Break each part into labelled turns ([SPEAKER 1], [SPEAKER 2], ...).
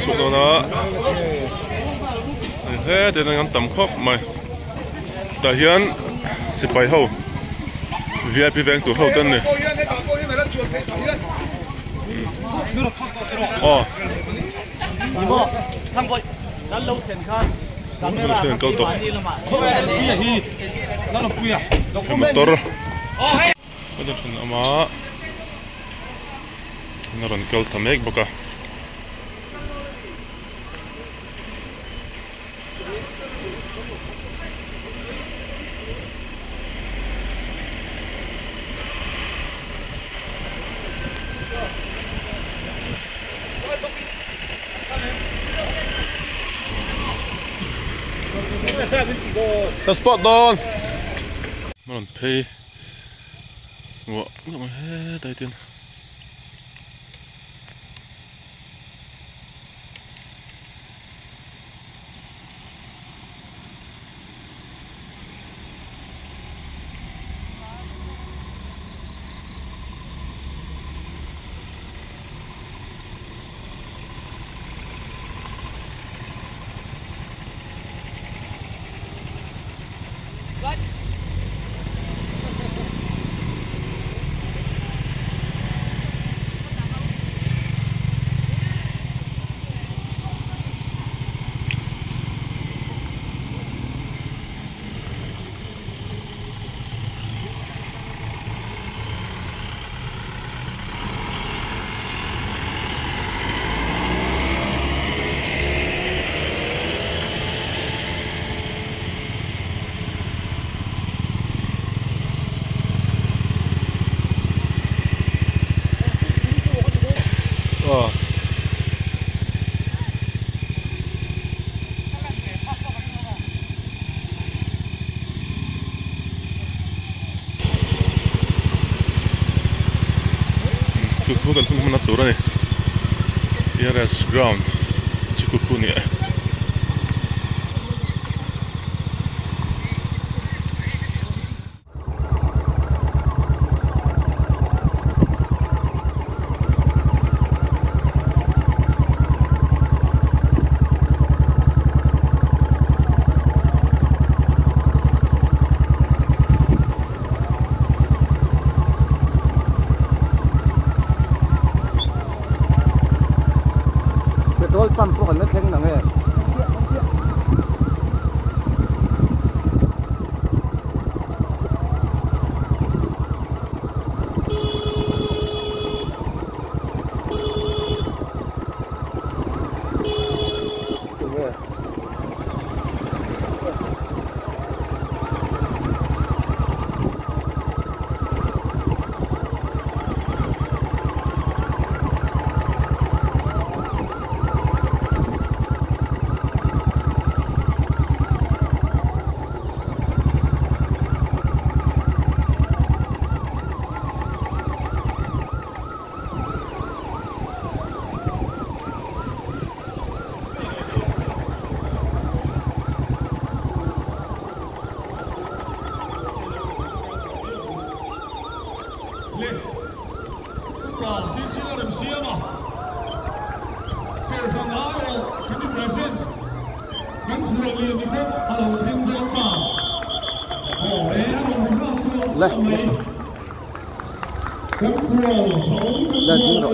[SPEAKER 1] สุดแล้วนะเฮ้เดี๋ยวงั้นต่ำครบไหมแต่เฮียนสิไปเฮา VIP แวงตัวเฮาตั้งเนี่ยอ๋อ
[SPEAKER 2] 你莫看过咱楼前看咱们啦高度
[SPEAKER 1] motor ada pun ama naran kal tamek baka the spot downมันเพย์วะก็มาเฮ้ได้เตียนKukukan pun mana turun ni, IRS ground, cukup ni.
[SPEAKER 3] Tôi pan pro kan leng nang eh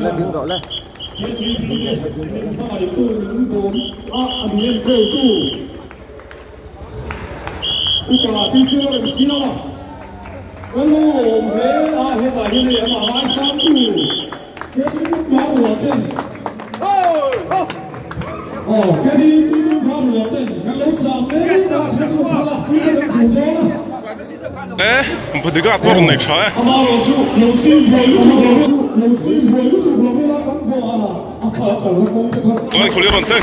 [SPEAKER 3] lên tiếng rõ lên
[SPEAKER 1] ผมพอดีก็อัดตัวหนึ่งช้อยตอนนี้คุณเรียกมันเส้น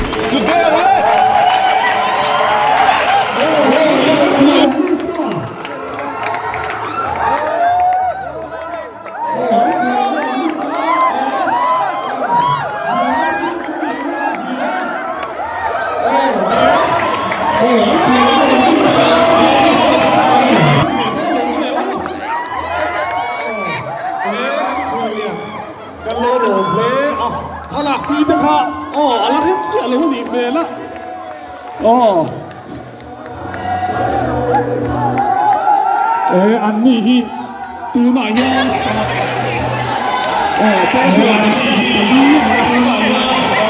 [SPEAKER 4] กันโลโลเพล ปีตะค่ะอะไรเรื่องเสียเลยนี่เมล่ะอันนี้ฮีตัวไหนยังแต่ส่วนนี้นี่นะ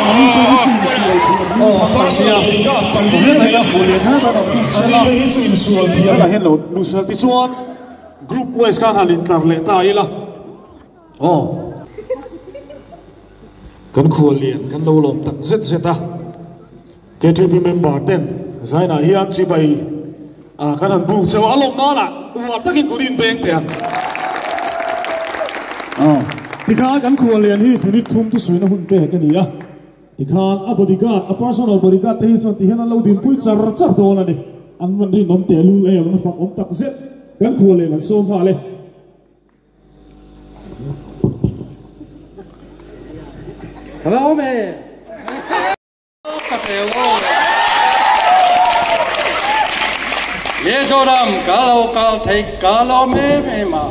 [SPEAKER 4] อันนี้เป็นสิ่งส่วนที่นี่ทำได้เนี่ยเห็นไหมล่ะคนเลี้ยงฮะตอนนี้อันนี้เป็นสิ่งส่วนที่เราเห็นเราดูสิที่ส่วนกรุ๊ปเวสการหันหลังเลยตายละกันควรเลี้ยงกันเราลมตักเสร็จอ่ะเกจิเป็นเมมเบอร์เต้นใช่นะเฮียจีไปกันหันบุกเสียวอารมณ์นั่นแหละวัดตะกินกุดินเบงเตียนที่ข้ากันควรเลี้ยงที่พินิจทุ่มที่สวยนะหุ่นเก๋กันนี่อ่ะที่ข้าบริการpersonal บริการที่ส่วนที่เห็นเราดินปุ้ยจับตัวนั่นนี่อันวันนี้น้องเตะลูเล่มันฝักอมตักเสร็จกันควรเลี้ยงกันโซฟาเลย
[SPEAKER 2] Hello, me. Ye joram kalau kal thei kalau me ma.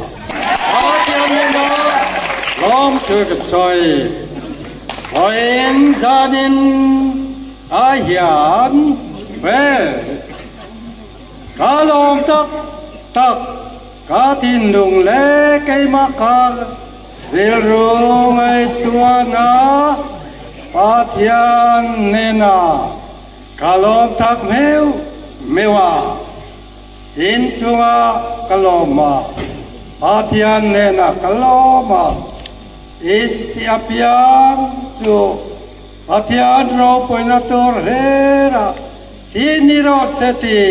[SPEAKER 2] Atian me na lom chue ke choi. Hoin janin ayan we. Kalom tak ka tin dung le kai makar. Rilrung ay tuana patian nena kalom tak mewa intunga kaloma patian nena kaloma itiapian su patian ro poinatur hera tiniro seti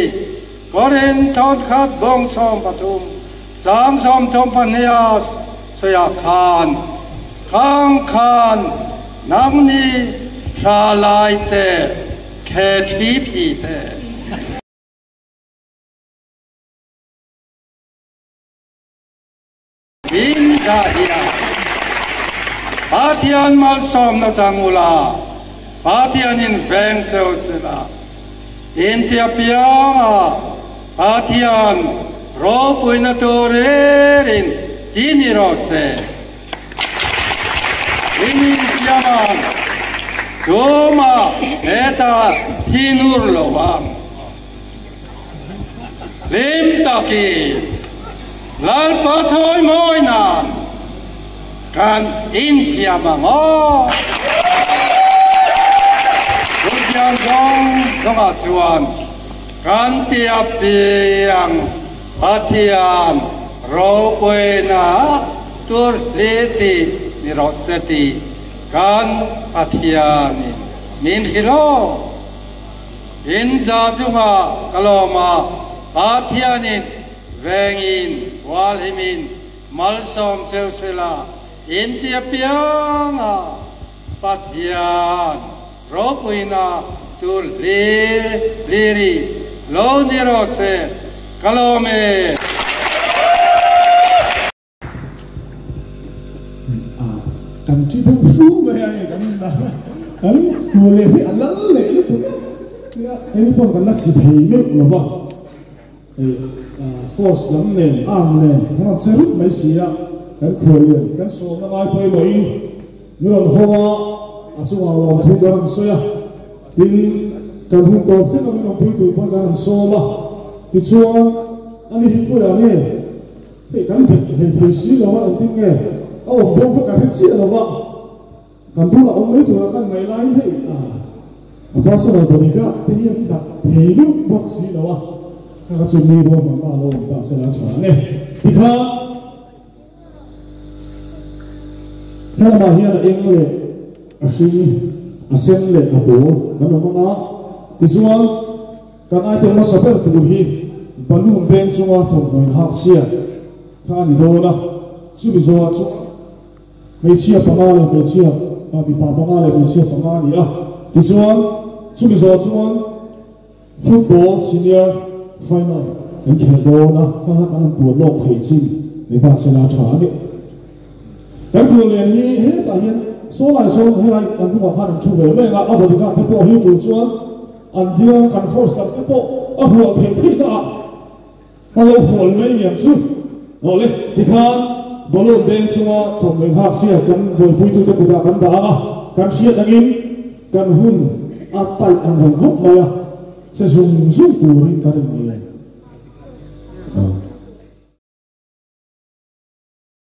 [SPEAKER 2] koren ton khat bong som patum sam som tom paniasสยามคานข้างคานน้ำนี้ชาลายแต่แค่ทีพีแต่อินจาเฮียปาเทียนมาสอมนาจังอุลาปาเทียนอินแฟงเจ้าเสนาอินเทียปียงปาเทียนรอปุยนาตัวเรินTini rose, ini siaman, doma eta tinur loam, lim taki, lal pasoy moinan, kan in siamang Tujuan dong acuan, kan tiap yang hatian. Ropena tur leti ni roseti kan patiani min hiro inja junga kaloma patiani vengin walhimin malsom cheusela intia pianga patian ropena tur liri lo ni rose kalomeกันที่พูดสู้ไปไอ้กันนะกันกูเลยที่อันนั้นเลยนี่ถูกเนี่ยไอ้นี่พวกกันนักสิบปีนี่หรอวะไอ้force ลำเนี่ยarm เนี่ยขนาดเซรุไม่เสียกันคุยกันส่งอะไรไปเลยนี่เราหัวอาศัยว่าเราถูกกันเสียทิ้งกันหุ่นโตขึ้นเราไม่ต้องพูดถึงกันโซ่ละที่ส่วนอันนี้ที่พูดอะไรไอ้กันเป็นสีเราว่าทิ้งไงผมก็การเสียแล้วว่าการดูเราไม่ถูกกันไม่ไล่ให้เพราะฉะนั้นตอนนี้ก็ที่ยังดับเพลุบวกสีแล้วว่าก็จะมีรวมมาบ้างเราบ้างเสร็จแล้วเนี่ยที่เขาถ้ามาเฮียเองเลยอาชีพอาเซนเลยอาโบนั่นหมายว่าที่ส่วนการไอ้เป็นมาสอบเป็นตัวฮีบรรลุเป็นส่วนทงหน่วยหักเสียข้านี่โดนนะสุดยอดไม่เชื่อปังงาเลยไม่เชื่อมีปาปังงาเลยไม่เชื่อปังงานี่ที่ส่วนสุดยอดส่วนฟุตบอลซีเนียร์ไฟนอลยังแข่งโดนนะถ้าการปวดโรคไข้จิ้มในภาคเซนาชาเนี่ยการคุยเรื่องนี้เฮ้ยแต่ยังโซ่ให้ไรกันทุกวันขันช่วยไม่งั้นเอาบริการที่พวกฮิวจุดส่วนอันเดียวกันฟอร์สกับที่พวกเอาหัวเทียมที่ก็เราหัวไม่เหยียบสุดเอาเลยที่ข้าบอลลูนเด้งชัวร์ถูกเป็นภาคเสียกันโดยผู้ดูตัวกุฎากันด่า kan sia dangin kan hun atai ang hong khop maya se zum zum turin kan ni